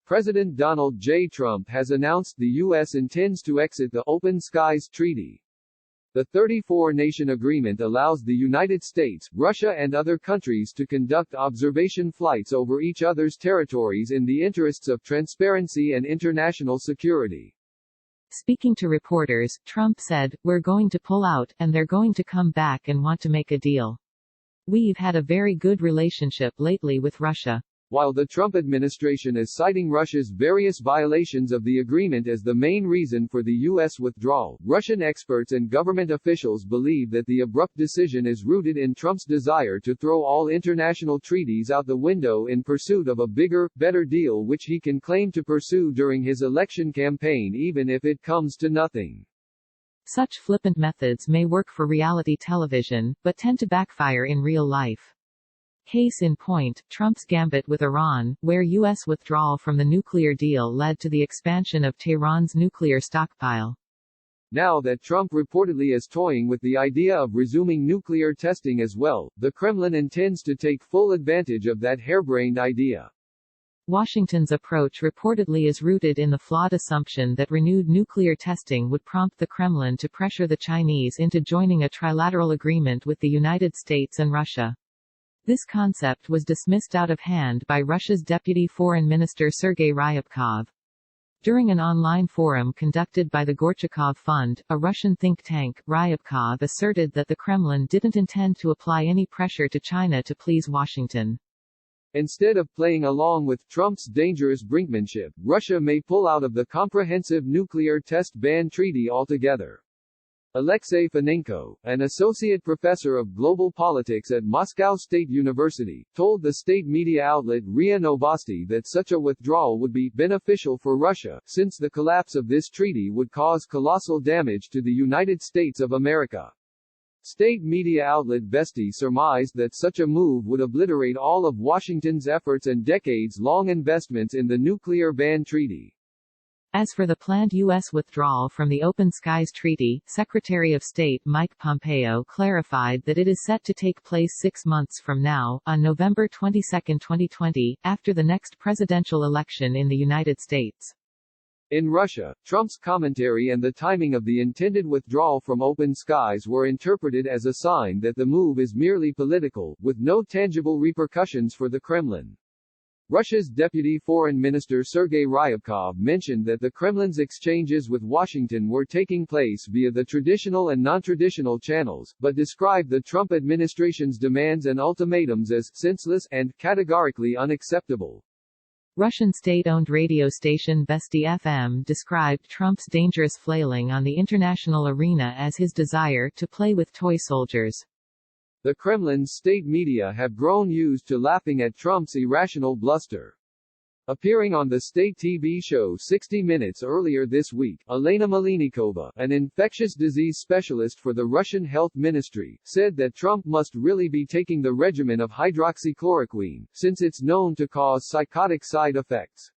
President Donald J. Trump has announced the U.S. intends to exit the Open Skies Treaty. The 34-nation agreement allows the United States, Russia and other countries to conduct observation flights over each other's territories in the interests of transparency and international security. Speaking to reporters, Trump said, "We're going to pull out, and they're going to come back and want to make a deal. We've had a very good relationship lately with Russia." While the Trump administration is citing Russia's various violations of the agreement as the main reason for the U.S. withdrawal, Russian experts and government officials believe that the abrupt decision is rooted in Trump's desire to throw all international treaties out the window in pursuit of a bigger, better deal which he can claim to pursue during his election campaign even if it comes to nothing. Such flippant methods may work for reality television, but tend to backfire in real life. Case in point, Trump's gambit with Iran, where U.S. withdrawal from the nuclear deal led to the expansion of Tehran's nuclear stockpile. Now that Trump reportedly is toying with the idea of resuming nuclear testing as well, the Kremlin intends to take full advantage of that harebrained idea. Washington's approach reportedly is rooted in the flawed assumption that renewed nuclear testing would prompt the Kremlin to pressure the Chinese into joining a trilateral agreement with the United States and Russia. This concept was dismissed out of hand by Russia's Deputy Foreign Minister Sergei Ryabkov. During an online forum conducted by the Gorchakov Fund, a Russian think tank, Ryabkov asserted that the Kremlin didn't intend to apply any pressure to China to please Washington. Instead of playing along with Trump's dangerous brinkmanship, Russia may pull out of the Comprehensive Nuclear Test Ban Treaty altogether. Alexei Fonenko, an associate professor of global politics at Moscow State University, told the state media outlet RIA Novosti that such a withdrawal would be beneficial for Russia, since the collapse of this treaty would cause colossal damage to the United States of America. State media outlet Vesti surmised that such a move would obliterate all of Washington's efforts and decades-long investments in the nuclear ban treaty. As for the planned U.S. withdrawal from the Open Skies Treaty, Secretary of State Mike Pompeo clarified that it is set to take place 6 months from now, on November 22, 2020, after the next presidential election in the United States. In Russia, Trump's commentary and the timing of the intended withdrawal from Open Skies were interpreted as a sign that the move is merely political, with no tangible repercussions for the Kremlin. Russia's Deputy Foreign Minister Sergei Ryabkov mentioned that the Kremlin's exchanges with Washington were taking place via the traditional and non-traditional channels, but described the Trump administration's demands and ultimatums as senseless and categorically unacceptable. Russian state-owned radio station Vesti FM described Trump's dangerous flailing on the international arena as his desire to play with toy soldiers. The Kremlin's state media have grown used to laughing at Trump's irrational bluster. Appearing on the state TV show 60 Minutes earlier this week, Elena Malinikova, an infectious disease specialist for the Russian Health Ministry, said that Trump must really be taking the regimen of hydroxychloroquine, since it's known to cause psychotic side effects.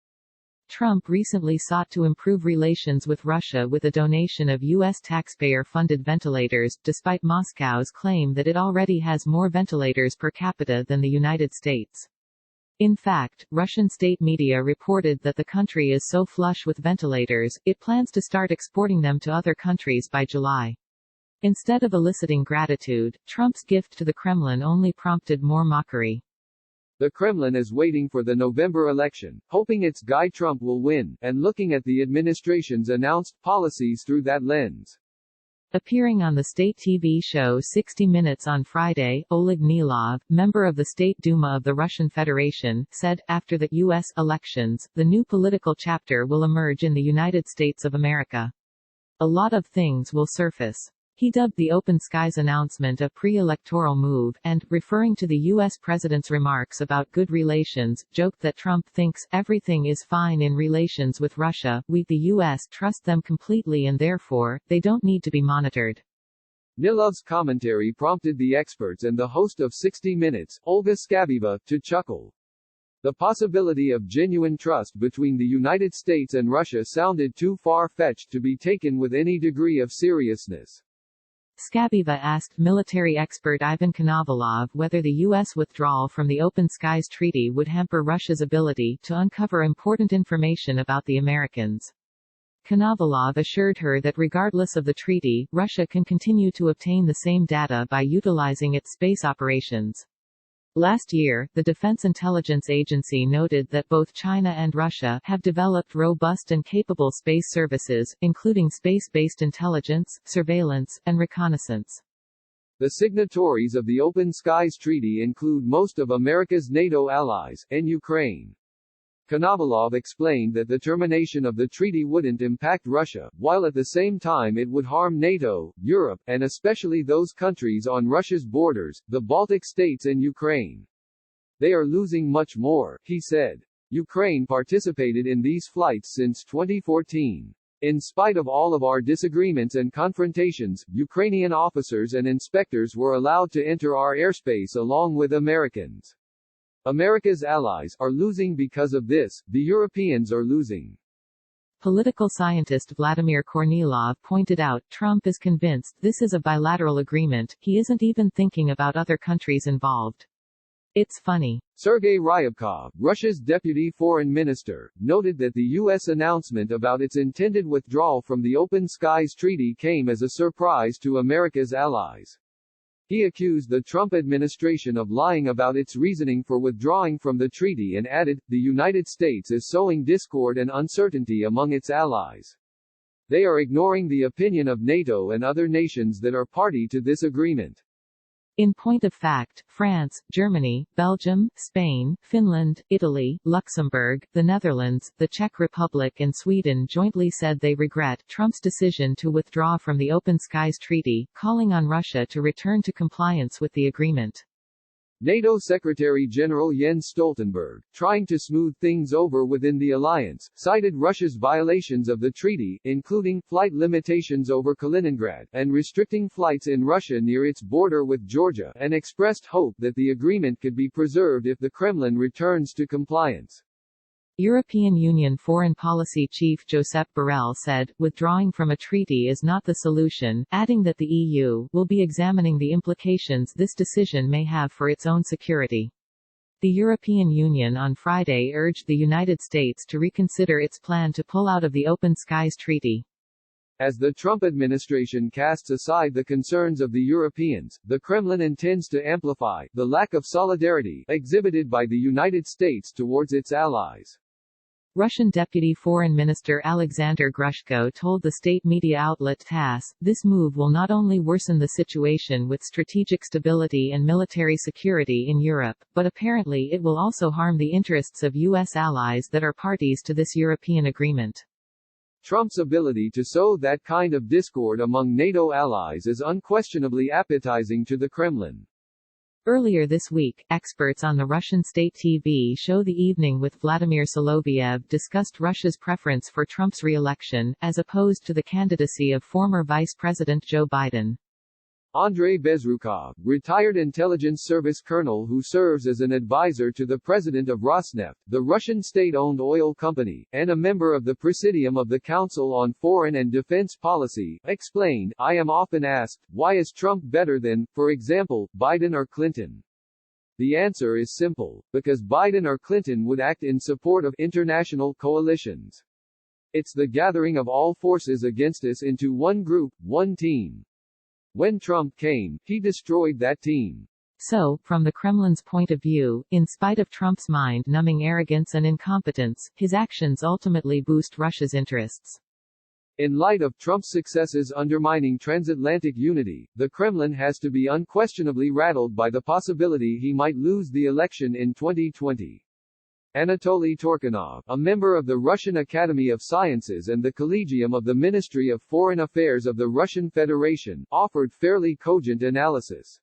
Trump recently sought to improve relations with Russia with a donation of U.S. taxpayer-funded ventilators, despite Moscow's claim that it already has more ventilators per capita than the United States. In fact, Russian state media reported that the country is so flush with ventilators, it plans to start exporting them to other countries by July. Instead of eliciting gratitude, Trump's gift to the Kremlin only prompted more mockery. The Kremlin is waiting for the November election, hoping its guy Trump will win, and looking at the administration's announced policies through that lens. Appearing on the state TV show 60 Minutes on Friday, Oleg Nilov, member of the State Duma of the Russian Federation, said, after the U.S. elections, the new political chapter will emerge in the United States of America. A lot of things will surface. He dubbed the Open Skies announcement a pre-electoral move, and, referring to the U.S. president's remarks about good relations, joked that Trump thinks, everything is fine in relations with Russia, we the U.S. trust them completely and therefore, they don't need to be monitored. Nilov's commentary prompted the experts and the host of 60 Minutes, Olga Skabieva, to chuckle. The possibility of genuine trust between the United States and Russia sounded too far-fetched to be taken with any degree of seriousness. Skabiva asked military expert Ivan Konovalov whether the U.S. withdrawal from the Open Skies Treaty would hamper Russia's ability to uncover important information about the Americans. Konovalov assured her that regardless of the treaty, Russia can continue to obtain the same data by utilizing its space operations. Last year, the Defense Intelligence Agency noted that both China and Russia have developed robust and capable space services, including space-based intelligence, surveillance, and reconnaissance. The signatories of the Open Skies Treaty include most of America's NATO allies, and Ukraine. Konovalov explained that the termination of the treaty wouldn't impact Russia, while at the same time it would harm NATO, Europe, and especially those countries on Russia's borders, the Baltic states and Ukraine. They are losing much more, he said. Ukraine participated in these flights since 2014. In spite of all of our disagreements and confrontations, Ukrainian officers and inspectors were allowed to enter our airspace along with Americans. America's allies are losing because of this, the Europeans are losing. Political scientist Vladimir Kornilov pointed out, Trump is convinced this is a bilateral agreement, he isn't even thinking about other countries involved. It's funny. Sergei Ryabkov, Russia's deputy foreign minister, noted that the U.S. announcement about its intended withdrawal from the Open Skies Treaty came as a surprise to America's allies. He accused the Trump administration of lying about its reasoning for withdrawing from the treaty and added, the United States is sowing discord and uncertainty among its allies. They are ignoring the opinion of NATO and other nations that are party to this agreement. In point of fact, France, Germany, Belgium, Spain, Finland, Italy, Luxembourg, the Netherlands, the Czech Republic and Sweden jointly said they regret Trump's decision to withdraw from the Open Skies Treaty, calling on Russia to return to compliance with the agreement. NATO Secretary-General Jens Stoltenberg, trying to smooth things over within the alliance, cited Russia's violations of the treaty, including flight limitations over Kaliningrad, and restricting flights in Russia near its border with Georgia, and expressed hope that the agreement could be preserved if the Kremlin returns to compliance. European Union Foreign Policy Chief Josep Borrell said, withdrawing from a treaty is not the solution, adding that the EU will be examining the implications this decision may have for its own security. The European Union on Friday urged the United States to reconsider its plan to pull out of the Open Skies Treaty. As the Trump administration casts aside the concerns of the Europeans, the Kremlin intends to amplify the lack of solidarity exhibited by the United States towards its allies. Russian Deputy Foreign Minister Alexander Grushko told the state media outlet TASS, this move will not only worsen the situation with strategic stability and military security in Europe, but apparently it will also harm the interests of U.S. allies that are parties to this European agreement. Trump's ability to sow that kind of discord among NATO allies is unquestionably appetizing to the Kremlin. Earlier this week, experts on the Russian state TV show The Evening with Vladimir Soloviev discussed Russia's preference for Trump's re-election, as opposed to the candidacy of former Vice President Joe Biden. Andrei Bezrukov, retired intelligence service colonel who serves as an advisor to the president of Rosneft, the Russian state-owned oil company, and a member of the Presidium of the Council on Foreign and Defense Policy, explained, I am often asked, why is Trump better than, for example, Biden or Clinton? The answer is simple, because Biden or Clinton would act in support of international coalitions. It's the gathering of all forces against us into one group, one team. When Trump came, he destroyed that team. So, from the Kremlin's point of view, in spite of Trump's mind-numbing arrogance and incompetence, his actions ultimately boost Russia's interests. In light of Trump's successes undermining transatlantic unity, the Kremlin has to be unquestionably rattled by the possibility he might lose the election in 2020. Anatoly Torkanov, a member of the Russian Academy of Sciences and the Collegium of the Ministry of Foreign Affairs of the Russian Federation, offered fairly cogent analysis.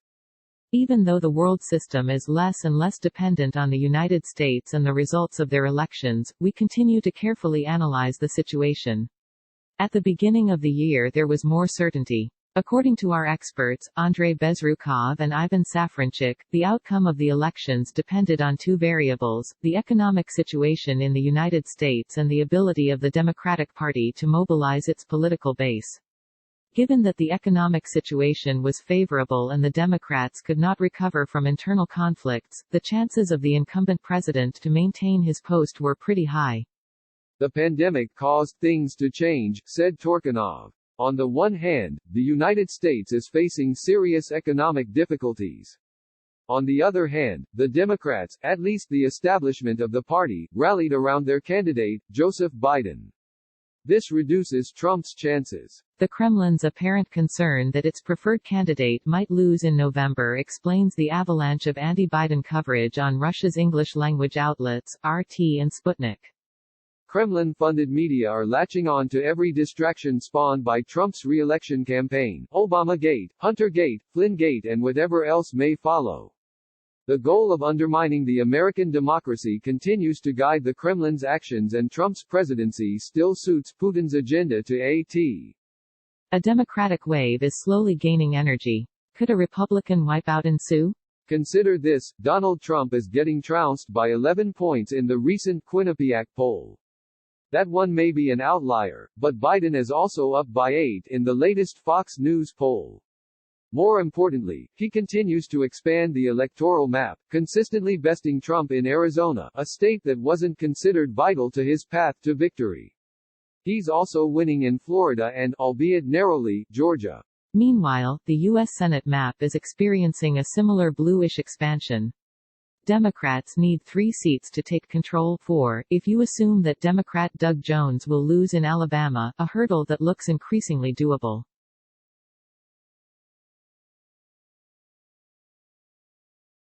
Even though the world system is less and less dependent on the United States and the results of their elections, we continue to carefully analyze the situation. At the beginning of the year there was more certainty. According to our experts, Andrei Bezrukov and Ivan Safranchik, the outcome of the elections depended on two variables, the economic situation in the United States and the ability of the Democratic Party to mobilize its political base. Given that the economic situation was favorable and the Democrats could not recover from internal conflicts, the chances of the incumbent president to maintain his post were pretty high. The pandemic caused things to change, said Turchinov. On the one hand, the United States is facing serious economic difficulties. On the other hand, the Democrats, at least the establishment of the party, rallied around their candidate, Joseph Biden. This reduces Trump's chances. The Kremlin's apparent concern that its preferred candidate might lose in November explains the avalanche of anti-Biden coverage on Russia's English-language outlets, RT and Sputnik. Kremlin-funded media are latching on to every distraction spawned by Trump's re-election campaign, Obamagate, Huntergate, Flynnegate and whatever else may follow. The goal of undermining the American democracy continues to guide the Kremlin's actions, and Trump's presidency still suits Putin's agenda to a Democratic wave is slowly gaining energy. Could a Republican wipeout ensue? Consider this, Donald Trump is getting trounced by 11 points in the recent Quinnipiac poll. That one may be an outlier, but Biden is also up by 8 in the latest Fox News poll. More importantly, he continues to expand the electoral map, consistently besting Trump in Arizona, a state that wasn't considered vital to his path to victory. He's also winning in Florida and, albeit narrowly, Georgia. Meanwhile, the U.S. Senate map is experiencing a similar bluish expansion. Democrats need 3 seats to take control if you assume that Democrat Doug Jones will lose in Alabama, a hurdle that looks increasingly doable.